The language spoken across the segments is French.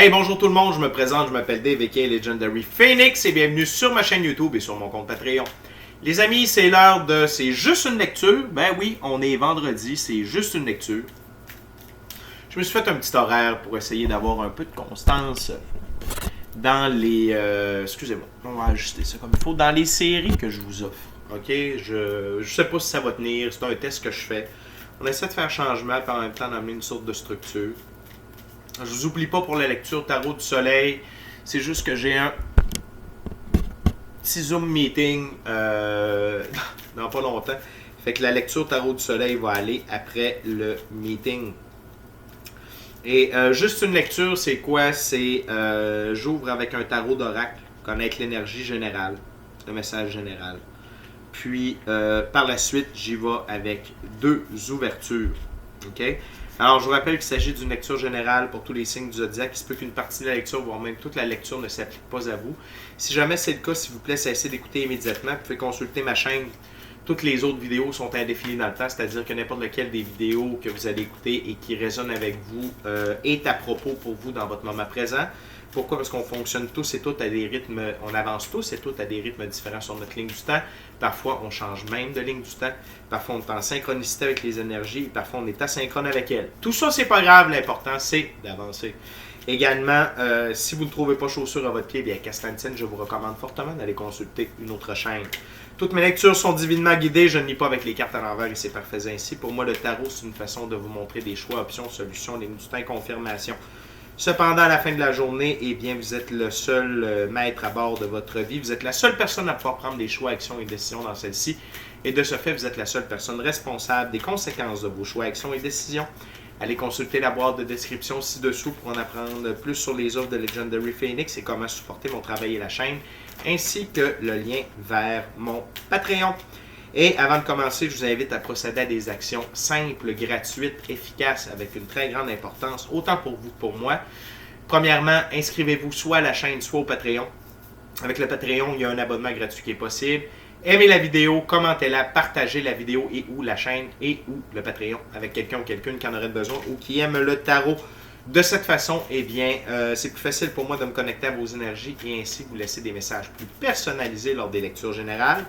Hey, bonjour tout le monde, je me présente, je m'appelle Dave aka Legendary Phoenix et bienvenue sur ma chaîne YouTube et sur mon compte Patreon. Les amis, c'est l'heure de C'est juste une lecture. Ben oui, on est vendredi, c'est juste une lecture. Je me suis fait un petit horaire pour essayer d'avoir un peu de constance dans les... excusez-moi, on va ajuster ça comme il faut. Dans les séries que je vous offre. Ok, je sais pas si ça va tenir, c'est un test que je fais. On essaie de faire changement et en même temps d'amener une sorte de structure. Je vous oublie pas pour la lecture Tarot du Soleil. C'est juste que j'ai un petit Zoom meeting dans pas longtemps. Fait que la lecture Tarot du Soleil va aller après le meeting. Et juste une lecture, c'est quoi? C'est j'ouvre avec un tarot d'oracle, connaître l'énergie générale, le message général. Puis par la suite, j'y vais avec deux ouvertures. OK? Alors, je vous rappelle qu'il s'agit d'une lecture générale pour tous les signes du zodiaque. Il se peut qu'une partie de la lecture, voire même toute la lecture, ne s'applique pas à vous. Si jamais c'est le cas, s'il vous plaît, cessez d'écouter immédiatement. Vous pouvez consulter ma chaîne. Toutes les autres vidéos sont indéfinies dans le temps, c'est-à-dire que n'importe lequel des vidéos que vous allez écouter et qui résonnent avec vous est à propos pour vous dans votre moment présent. Pourquoi? Parce qu'on fonctionne tous et toutes à des rythmes, on avance tous et toutes à des rythmes différents sur notre ligne du temps. Parfois, on change même de ligne du temps. Parfois, on est en synchronicité avec les énergies. Parfois, on est asynchrone avec elles. Tout ça, c'est pas grave. L'important, c'est d'avancer. Également, si vous ne trouvez pas chaussures à votre pied, bien, Castantine, je vous recommande fortement d'aller consulter une autre chaîne. Toutes mes lectures sont divinement guidées. Je ne lis pas avec les cartes à l'envers et c'est parfait ainsi. Pour moi, le tarot, c'est une façon de vous montrer des choix, options, solutions, ligne du temps, confirmation. Cependant, à la fin de la journée, eh bien, vous êtes le seul maître à bord de votre vie. Vous êtes la seule personne à pouvoir prendre des choix, actions et décisions dans celle-ci. Et de ce fait, vous êtes la seule personne responsable des conséquences de vos choix, actions et décisions. Allez consulter la boîte de description ci-dessous pour en apprendre plus sur les offres de Legendary Phoenix et comment supporter mon travail et la chaîne, ainsi que le lien vers mon Patreon. Et avant de commencer, je vous invite à procéder à des actions simples, gratuites, efficaces, avec une très grande importance, autant pour vous que pour moi. Premièrement, inscrivez-vous soit à la chaîne, soit au Patreon. Avec le Patreon, il y a un abonnement gratuit qui est possible. Aimez la vidéo, commentez-la, partagez la vidéo et ou la chaîne et ou le Patreon avec quelqu'un ou quelqu'une qui en aurait besoin ou qui aime le tarot. De cette façon, eh bien, c'est plus facile pour moi de me connecter à vos énergies et ainsi vous laisser des messages plus personnalisés lors des lectures générales.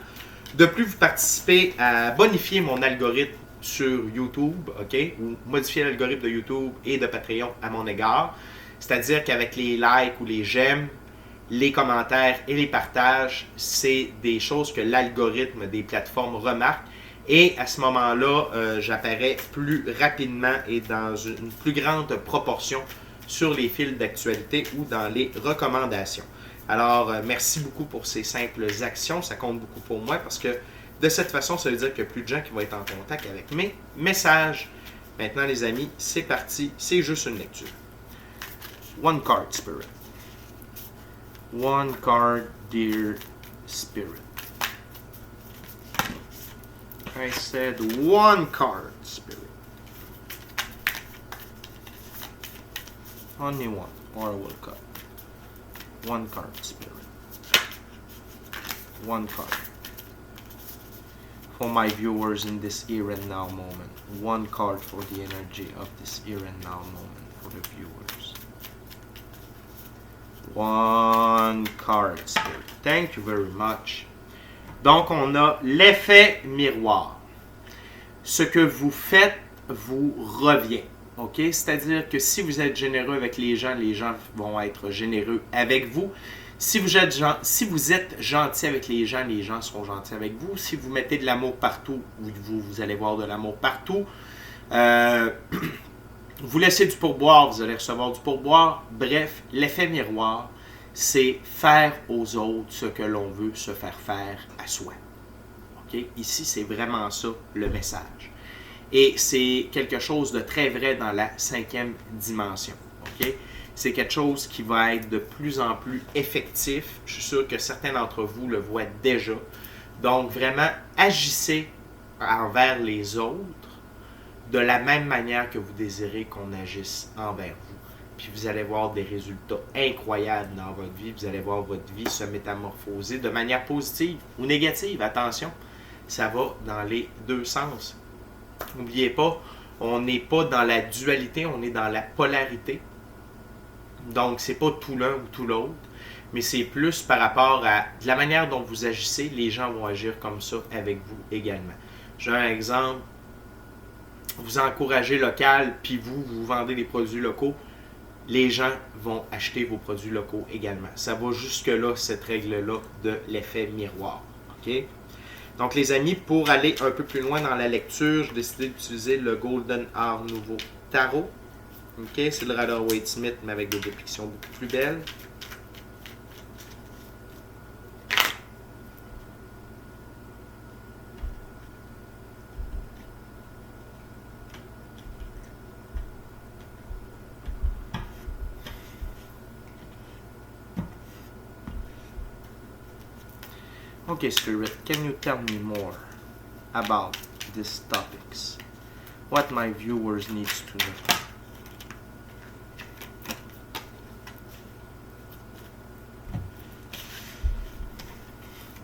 De plus, vous participez à bonifier mon algorithme sur YouTube, OK? Ou modifier l'algorithme de YouTube et de Patreon à mon égard. C'est-à-dire qu'avec les likes ou les j'aime, les commentaires et les partages, c'est des choses que l'algorithme des plateformes remarque. Et à ce moment-là, j'apparais plus rapidement et dans une plus grande proportion sur les fils d'actualité ou dans les recommandations. Alors, merci beaucoup pour ces simples actions. Ça compte beaucoup pour moi parce que de cette façon, ça veut dire qu'il y a plus de gens qui vont être en contact avec mes messages. Maintenant, les amis, c'est parti. C'est juste une lecture. One card, Spirit. One card, dear Spirit. I said one card, Spirit. Only one, or I will cut. One card, Spirit. One card. For my viewers in this here and now moment. One card for the energy of this here and now moment for the viewers. One card, Spirit. Thank you very much. Donc, on a l'effet miroir. Ce que vous faites vous revient. OK? C'est-à-dire que si vous êtes généreux avec les gens vont être généreux avec vous. Si vous êtes gentil avec les gens seront gentils avec vous. Si vous mettez de l'amour partout, vous allez voir de l'amour partout. Vous laissez du pourboire, vous allez recevoir du pourboire. Bref, l'effet miroir, c'est faire aux autres ce que l'on veut se faire faire à soi. OK? Ici, c'est vraiment ça le message. Et c'est quelque chose de très vrai dans la 5e dimension. Okay? C'est quelque chose qui va être de plus en plus effectif. Je suis sûr que certains d'entre vous le voient déjà. Donc, vraiment, agissez envers les autres de la même manière que vous désirez qu'on agisse envers vous. Puis vous allez voir des résultats incroyables dans votre vie. Vous allez voir votre vie se métamorphoser de manière positive ou négative. Attention, ça va dans les deux sens. N'oubliez pas, on n'est pas dans la dualité, on est dans la polarité. Donc, c'est pas tout l'un ou tout l'autre, mais c'est plus par rapport à de la manière dont vous agissez, les gens vont agir comme ça avec vous également. J'ai un exemple, vous encouragez local, puis vous vendez des produits locaux, les gens vont acheter vos produits locaux également. Ça va jusque-là, cette règle-là de l'effet miroir. OK? Donc, les amis, pour aller un peu plus loin dans la lecture, j'ai décidé d'utiliser le Golden Art Nouveau Tarot. OK? C'est le Rider-Waite-Smith, mais avec des dépictions beaucoup plus belles. Okay, Spirit, can you tell me more about these topics? What my viewers need to know?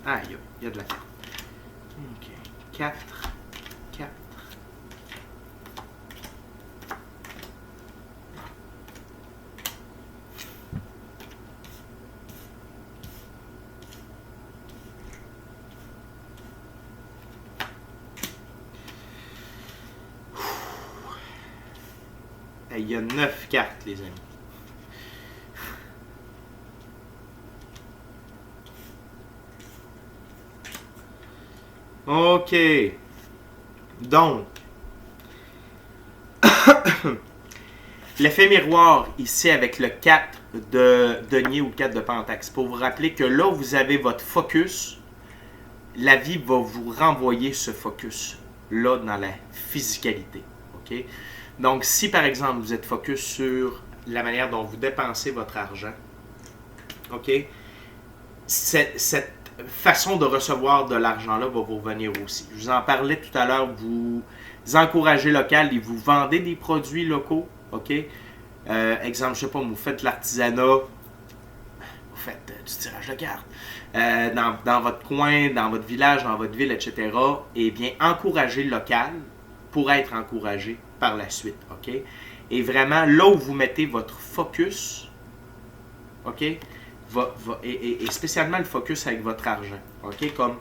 Ah, il y a de la carte. Ok, 4, 4. Il y a 9 cartes, les amis. OK. Donc, l'effet miroir ici avec le 4 de denier ou le 4 de pentacle. Pour vous rappeler que là où vous avez votre focus, la vie va vous renvoyer ce focus-là dans la physicalité. OK? Donc, si par exemple vous êtes focus sur la manière dont vous dépensez votre argent, OK? Cette façon de recevoir de l'argent-là va vous revenir aussi. Je vous en parlais tout à l'heure, vous encouragez local et vous vendez des produits locaux, OK? Exemple, je sais pas, vous faites de l'artisanat, vous faites du tirage de cartes, dans votre coin, dans votre village, dans votre ville, etc. Eh bien, encouragez local pour être encouragé par la suite, OK? Et vraiment, là où vous mettez votre focus, OK? Et spécialement le focus avec votre argent, OK? Comme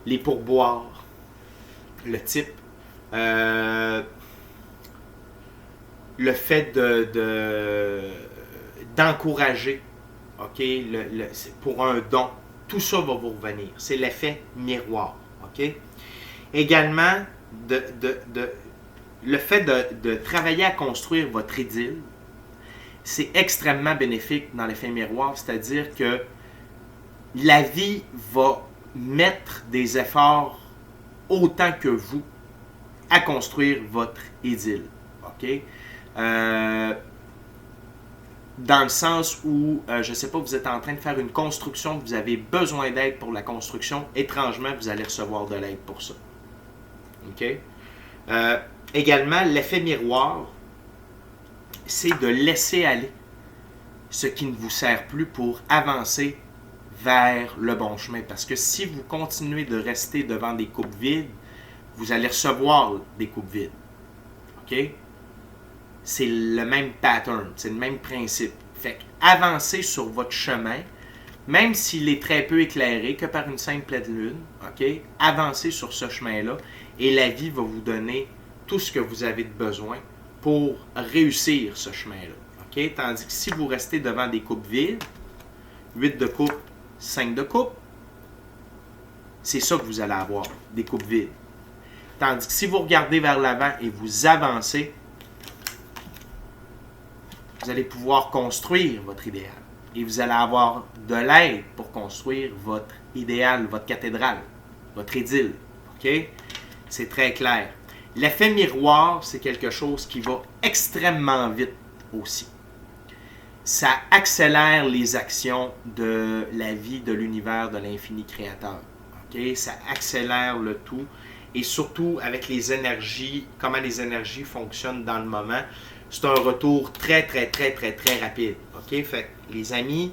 les pourboires, le type, le fait d'encourager, OK? Pour un don, tout ça va vous revenir. C'est l'effet miroir, OK? Également, le fait de travailler à construire votre idylle, c'est extrêmement bénéfique dans l'effet miroir, c'est-à-dire que la vie va mettre des efforts autant que vous à construire votre idylle. OK? Dans le sens où, je ne sais pas, vous êtes en train de faire une construction, vous avez besoin d'aide pour la construction, étrangement, vous allez recevoir de l'aide pour ça. OK? Également, l'effet miroir, c'est de laisser aller ce qui ne vous sert plus pour avancer vers le bon chemin. Parce que si vous continuez de rester devant des coupes vides, vous allez recevoir des coupes vides. OK? C'est le même pattern, c'est le même principe. Fait qu'avancez sur votre chemin, même s'il est très peu éclairé que par une simple pleine lune, OK? Avancez sur ce chemin-là et la vie va vous donner tout ce que vous avez de besoin pour réussir ce chemin-là. OK? Tandis que si vous restez devant des coupes vides, 8 de coupe, 5 de coupe, c'est ça que vous allez avoir, des coupes vides. Tandis que si vous regardez vers l'avant et vous avancez, vous allez pouvoir construire votre idéal. Et vous allez avoir de l'aide pour construire votre idéal, votre cathédrale, votre idylle. OK? C'est très clair. L'effet miroir, c'est quelque chose qui va extrêmement vite aussi. Ça accélère les actions de la vie, de l'univers, de l'infini créateur. Okay? Ça accélère le tout. Et surtout avec les énergies, comment les énergies fonctionnent dans le moment, c'est un retour très, très, très, très, très rapide. OK? Fait que, les amis,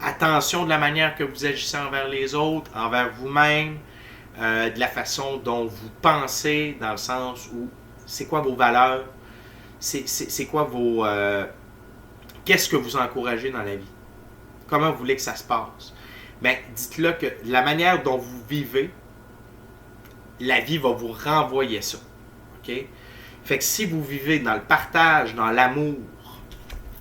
attention de la manière que vous agissez envers les autres, envers vous-même, de la façon dont vous pensez, dans le sens où c'est quoi vos valeurs, c'est quoi qu'est-ce que vous encouragez dans la vie? Comment vous voulez que ça se passe? Bien, dites-le que la manière dont vous vivez, la vie va vous renvoyer ça. OK? Fait que si vous vivez dans le partage, dans l'amour,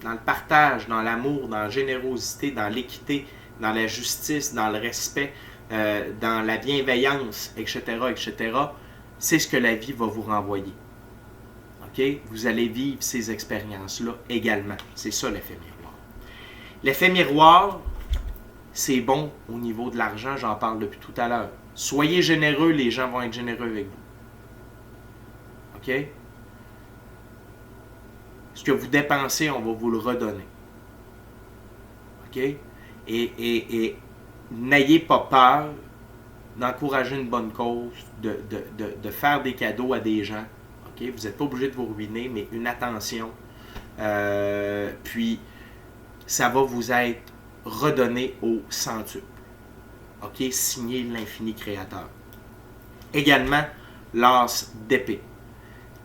dans la générosité, dans l'équité, dans la justice, dans le respect, dans la bienveillance, etc., etc., c'est ce que la vie va vous renvoyer. OK? Vous allez vivre ces expériences-là également. C'est ça l'effet miroir. L'effet miroir, c'est bon au niveau de l'argent, j'en parle depuis tout à l'heure. Soyez généreux, les gens vont être généreux avec vous. OK? Ce que vous dépensez, on va vous le redonner. OK? Et n'ayez pas peur d'encourager une bonne cause, de faire des cadeaux à des gens. OK? Vous n'êtes pas obligé de vous ruiner, mais une attention. Puis, ça va vous être redonné au centuple. OK? Signé l'infini créateur. Également, l'as d'épée.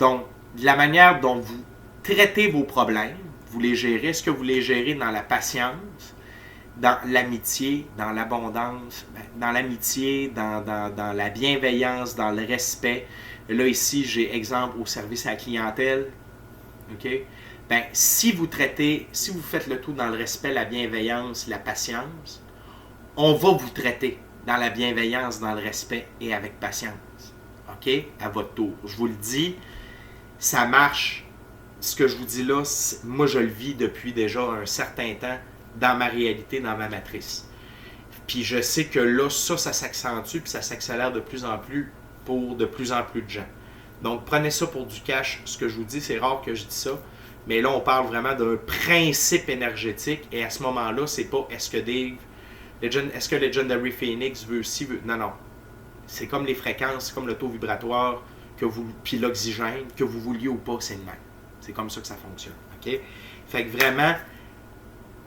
Donc, de la manière dont vous traitez vos problèmes, vous les gérez. Est-ce que vous les gérez dans la patience, dans l'amitié, dans l'abondance, dans l'amitié, dans la bienveillance, dans le respect? Là, ici, j'ai exemple au service à la clientèle. OK? Ben, si vous faites le tout dans le respect, la bienveillance, la patience, on va vous traiter dans la bienveillance, dans le respect et avec patience. OK? À votre tour. Je vous le dis, ça marche. Ce que je vous dis là, moi, je le vis depuis déjà un certain temps dans ma réalité, dans ma matrice. Puis je sais que là, ça s'accentue, puis ça s'accélère de plus en plus pour de plus en plus de gens. Donc, prenez ça pour du cash. Ce que je vous dis, c'est rare que je dis ça. Mais là, on parle vraiment d'un principe énergétique. Et à ce moment-là, c'est pas est-ce que Legendary Phoenix veut ci, veut... Non. C'est comme les fréquences, c'est comme le taux vibratoire, puis l'oxygène, que vous vouliez ou pas, c'est le même. C'est comme ça que ça fonctionne. OK? Fait que vraiment,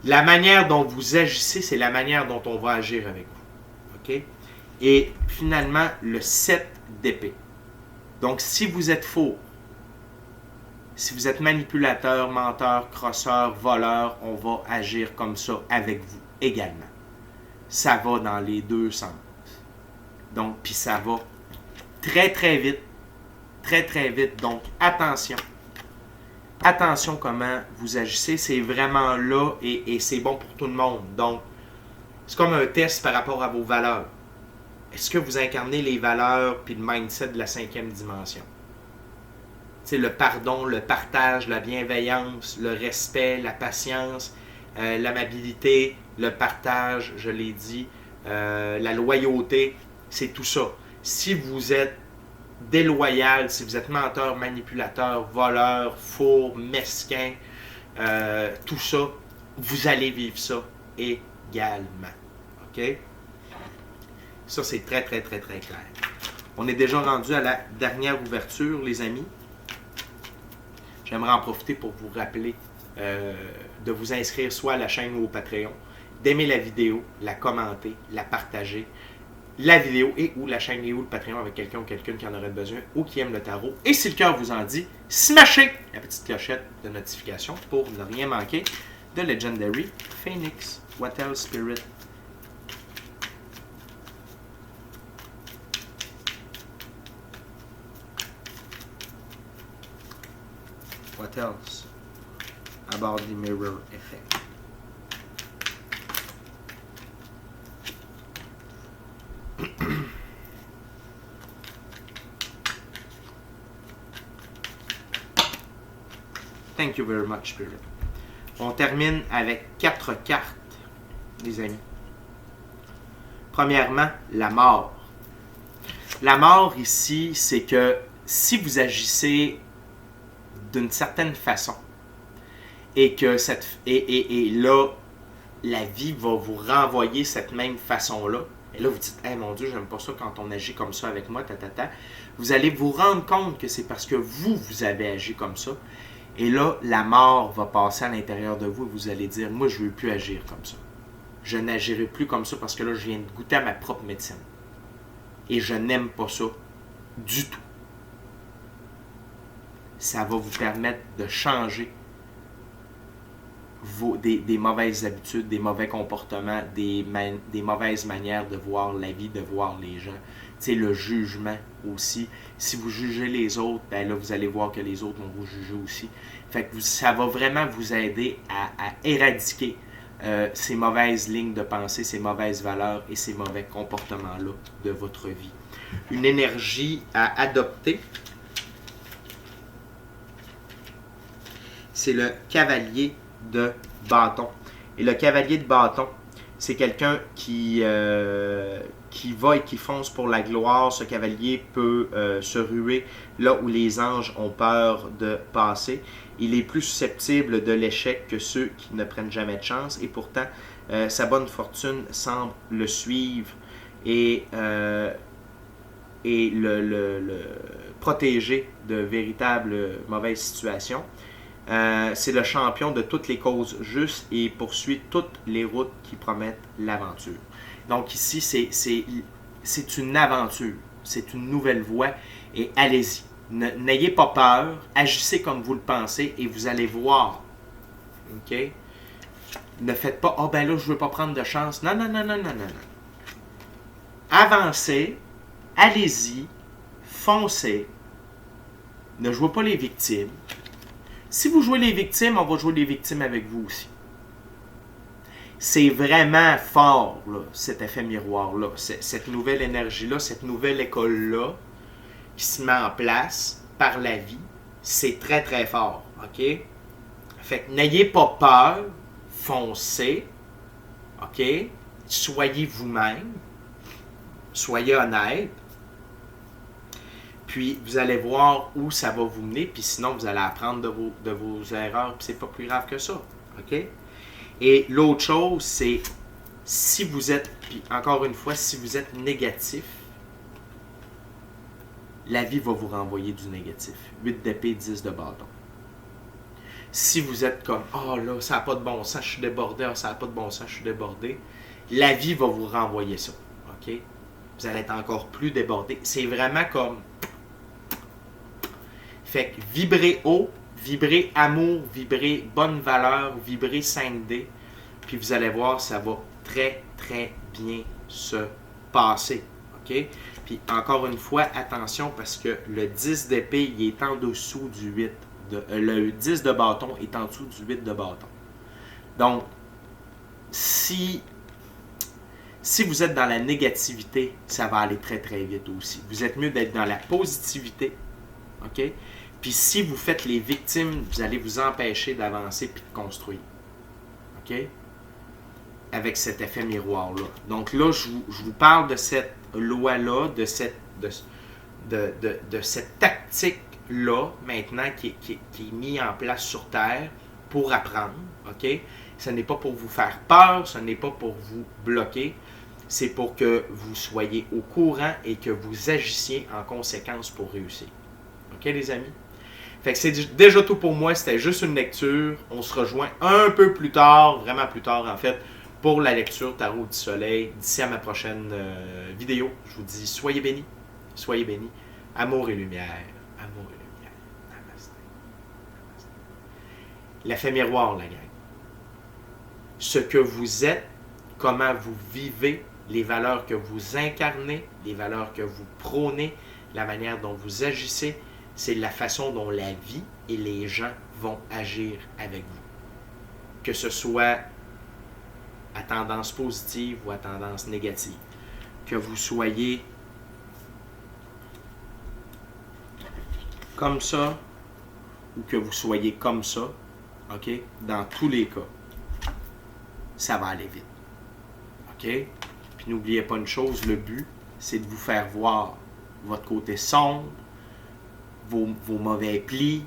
la manière dont vous agissez, c'est la manière dont on va agir avec vous. OK? Et finalement, le 7 d'épée. Donc, si vous êtes faux, si vous êtes manipulateur, menteur, crosseur, voleur, on va agir comme ça avec vous également. Ça va dans les deux sens. Donc, puis ça va très, très vite. Très, très vite. Donc, attention. Attention comment vous agissez. C'est vraiment là et c'est bon pour tout le monde. Donc, c'est comme un test par rapport à vos valeurs. Est-ce que vous incarnez les valeurs puis le mindset de la 5e dimension? C'est le pardon, le partage, la bienveillance, le respect, la patience, l'amabilité, le partage, je l'ai dit, la loyauté, c'est tout ça. Si vous êtes déloyal, si vous êtes menteur, manipulateur, voleur, fourbe, mesquin, tout ça, vous allez vivre ça également. OK? Ça, c'est très, très, très, très clair. On est déjà rendu à la dernière ouverture, les amis. J'aimerais en profiter pour vous rappeler de vous inscrire soit à la chaîne ou au Patreon, d'aimer la vidéo, la commenter, la partager, la vidéo et ou la chaîne et ou le Patreon avec quelqu'un ou quelqu'une qui en aurait besoin ou qui aime le tarot. Et si le cœur vous en dit, smashez la petite clochette de notification pour ne rien manquer de Legendary Phoenix. What else, Spirit? What else about the mirror effect? Thank you very much, Spirit. On termine avec 4 cartes, les amis. Premièrement, la mort. La mort ici, c'est que si vous agissez d'une certaine façon et que là, la vie va vous renvoyer cette même façon-là, et là vous dites « Hey, mon Dieu, j'aime pas ça quand on agit comme ça avec moi, vous allez vous rendre compte que c'est parce que vous avez agi comme ça. Et là, la mort va passer à l'intérieur de vous et vous allez dire « Moi, je ne veux plus agir comme ça. Je n'agirai plus comme ça parce que là, je viens de goûter à ma propre médecine. Et je n'aime pas ça du tout. » Ça va vous permettre de changer des mauvaises habitudes, des mauvais comportements, des mauvaises manières de voir la vie, de voir les gens. Tu sais, le jugement aussi. Si vous jugez les autres, ben là, vous allez voir que les autres vont vous juger aussi. Fait que ça va vraiment vous aider à éradiquer ces mauvaises lignes de pensée, ces mauvaises valeurs et ces mauvais comportements-là de votre vie. Une énergie à adopter, c'est le cavalier de bâton. Et le cavalier de bâton, c'est quelqu'un qui va et qui fonce pour la gloire. Ce cavalier peut se ruer là où les anges ont peur de passer. Il est plus susceptible de l'échec que ceux qui ne prennent jamais de chance. Et pourtant, sa bonne fortune semble le suivre et le protéger de véritables mauvaises situations. C'est le champion de toutes les causes justes et poursuit toutes les routes qui promettent l'aventure. Donc ici, c'est une aventure, c'est une nouvelle voie et allez-y. N'ayez pas peur, agissez comme vous le pensez et vous allez voir. OK? Ne faites pas « Ah ben là, je ne veux pas prendre de chance. » Non. Avancez, allez-y, foncez. Ne jouez pas les victimes. Si vous jouez les victimes, on va jouer les victimes avec vous aussi. C'est vraiment fort, là, cet effet miroir-là, cette nouvelle énergie-là, cette nouvelle école-là qui se met en place par la vie. C'est très, très fort. OK? Fait que n'ayez pas peur, foncez. OK? Soyez vous-même. Soyez honnête. Puis, vous allez voir où ça va vous mener. Puis sinon, vous allez apprendre de vos erreurs. Puis c'est pas plus grave que ça. OK? Et l'autre chose, c'est si vous êtes, puis encore une fois, si vous êtes négatif, la vie va vous renvoyer du négatif. 8 d'épée, 10 de bâton. Si vous êtes comme « Ah là, ça n'a pas de bon sens, je suis débordé. Ah, ça n'a pas de bon sens, je suis débordé. » La vie va vous renvoyer ça. OK? Vous allez être encore plus débordé. C'est vraiment comme... Fait que vibrez haut, vibrez amour, vibrez bonne valeur, vibrez 5D. Puis vous allez voir, ça va très, très bien se passer. OK? Puis encore une fois, attention parce que le 10 d'épée, il est en dessous du 8. Le 10 de bâton est en dessous du 8 de bâton. Donc, si vous êtes dans la négativité, ça va aller très, très vite aussi. Vous êtes mieux d'être dans la positivité. OK? Puis si vous faites les victimes, vous allez vous empêcher d'avancer puis de construire. OK? Avec cet effet miroir-là. Donc là, je vous parle de cette loi-là, de cette tactique-là, maintenant, qui est mise en place sur Terre pour apprendre. OK? Ce n'est pas pour vous faire peur, ce n'est pas pour vous bloquer. C'est pour que vous soyez au courant et que vous agissiez en conséquence pour réussir. OK, les amis? Fait que c'est déjà tout pour moi. C'était juste une lecture. On se rejoint un peu plus tard, vraiment plus tard en fait, pour la lecture Tarot du Soleil. D'ici à ma prochaine vidéo, je vous dis soyez bénis. Soyez bénis. Amour et lumière. Amour et lumière. Namaste. Namaste. L'effet miroir, la gang. Ce que vous êtes, comment vous vivez, les valeurs que vous incarnez, les valeurs que vous prônez, la manière dont vous agissez, c'est la façon dont la vie et les gens vont agir avec vous. Que ce soit à tendance positive ou à tendance négative. Que vous soyez comme ça ou que vous soyez comme ça, OK? Dans tous les cas, ça va aller vite. OK? Puis n'oubliez pas une chose, le but, c'est de vous faire voir votre côté sombre, vos mauvais plis,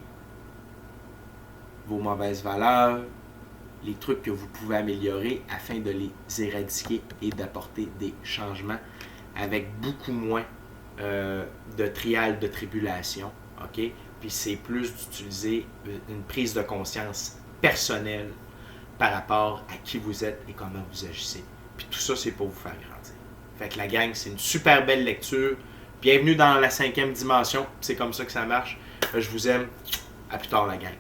vos mauvaises valeurs, les trucs que vous pouvez améliorer afin de les éradiquer et d'apporter des changements avec beaucoup moins de trial, de tribulation. OK? Puis c'est plus d'utiliser une prise de conscience personnelle par rapport à qui vous êtes et comment vous agissez. Puis tout ça, c'est pour vous faire grandir. Fait que la gang, c'est une super belle lecture. Bienvenue dans la 5e dimension. C'est comme ça que ça marche. Je vous aime. À plus tard, la gang.